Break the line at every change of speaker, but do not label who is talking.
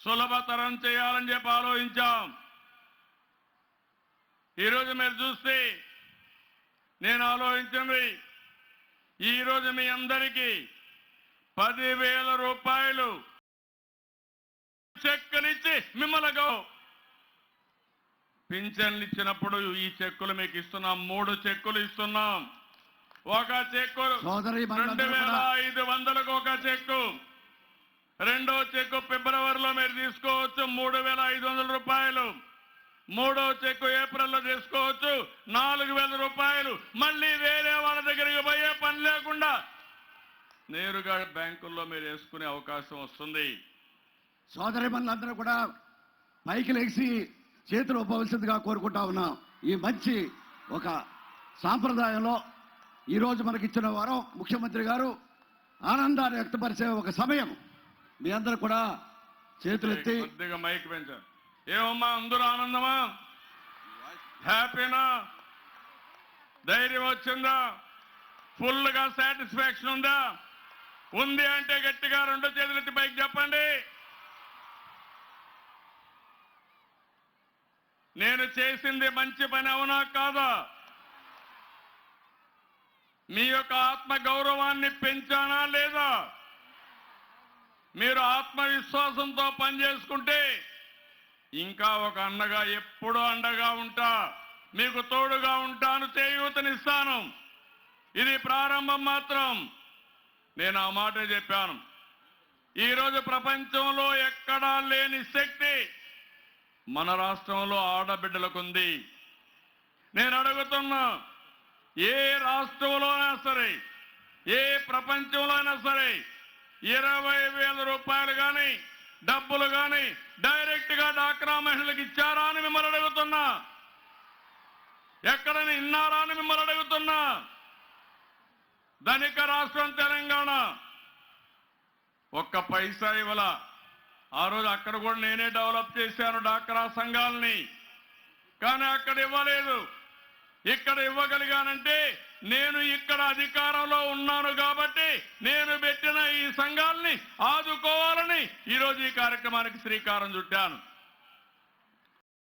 సులభతరం చేయాలని చెప్పి ఆలోచించాం. ఈరోజు మీరు చూస్తే నేను ఆలోచించింది, ఈరోజు మీ అందరికీ 10,000 రూపాయలు చెక్కులిచ్చి మిమ్మల్ని పింఛన్లు ఇచ్చినప్పుడు ఈ చెక్కులు మీకు ఇస్తున్నాం. 3 చెక్కులు ఇస్తున్నాం. ఒక చెక్కు 2,500కు ఒక చెక్కు, రెండో చెక్కు ఫిబ్రవరిలో మీరు తీసుకోవచ్చు 3,500 రూపాయలు, మూడో చెక్కు ఏప్రిల్లో తీసుకోవచ్చు 4,000 రూపాయలు. మళ్ళీ వేరే వాళ్ళ దగ్గరికి పోయే పని లేకుండా నేరుగా బ్యాంకుల్లో మీరు వేసుకునే అవకాశం వస్తుంది.
సోదరి మనులందరూ కూడా పైకి లేచి చేతులు ఒప్పవలసిందిగా కోరుకుంటా ఉన్నాం. ఈ మంచి ఒక సాంప్రదాయంలో ఈరోజు మనకిచ్చిన వారం ముఖ్యమంత్రి గారు ఆనందాన్ని వ్యక్తపరిచే ఒక సమయం. మీ అందరూ కూడా చేతులెత్తి
కొద్దిగా మైక్ పెంచారు. ఏమమ్మా అందరూ ఆనందమా, హ్యాపీనా, ధైర్యం వచ్చిందా, ఫుల్గా సాటిస్ఫాక్షన్ ఉందా? ఉంది అంటే గట్టిగా 2 చేతులెత్తి పైకి చెప్పండి. నేను చేసింది మంచి పని అవునా కాదా? మీ యొక్క ఆత్మ గౌరవాన్ని పెంచానా లేదా? మీరు ఆత్మవిశ్వాసంతో పనిచేసుకుంటే ఇంకా ఒక అన్నగా ఎప్పుడూ అండగా ఉంటా, మీకు తోడుగా ఉంటాను, చేయూతనిస్తాను. ఇది ప్రారంభం మాత్రం. నేను ఆ మాట చెప్పాను. ఈరోజు ప్రపంచంలో ఎక్కడా లేని శక్తి మన రాష్ట్రంలో ఆడబిడ్డలకు ఉంది. నేను అడుగుతున్నా, ఏ రాష్ట్రంలో అయినా సరే, ఏ ప్రపంచంలో అయినా సరే 20,000 రూపాయలు కానీ డబ్బులు కానీ డైరెక్ట్ గా డాక్రా మహిళలకు ఇచ్చారా అని మిమ్మల్ని అడుగుతున్నా. ఎక్కడని ఇన్నారా అని మిమ్మల్ని అడుగుతున్నా. ధనిక రాష్ట్రం తెలంగాణ ఒక్క పైసా ఇవ్వాల. ఆ రోజు అక్కడ కూడా నేనే డెవలప్ చేశాను డాక్రా సంఘాలని, కానీ అక్కడ ఇవ్వలేదు. ఇక్కడ ఇవ్వగలిగానంటే నేను ఇక్కడ అధికారంలో ఉన్నాను కాబట్టి నేను పెట్టిన ఈ సంఘాలని ఆదుకోవాలని ఈరోజు ఈ కార్యక్రమానికి శ్రీకారం చుట్టాను.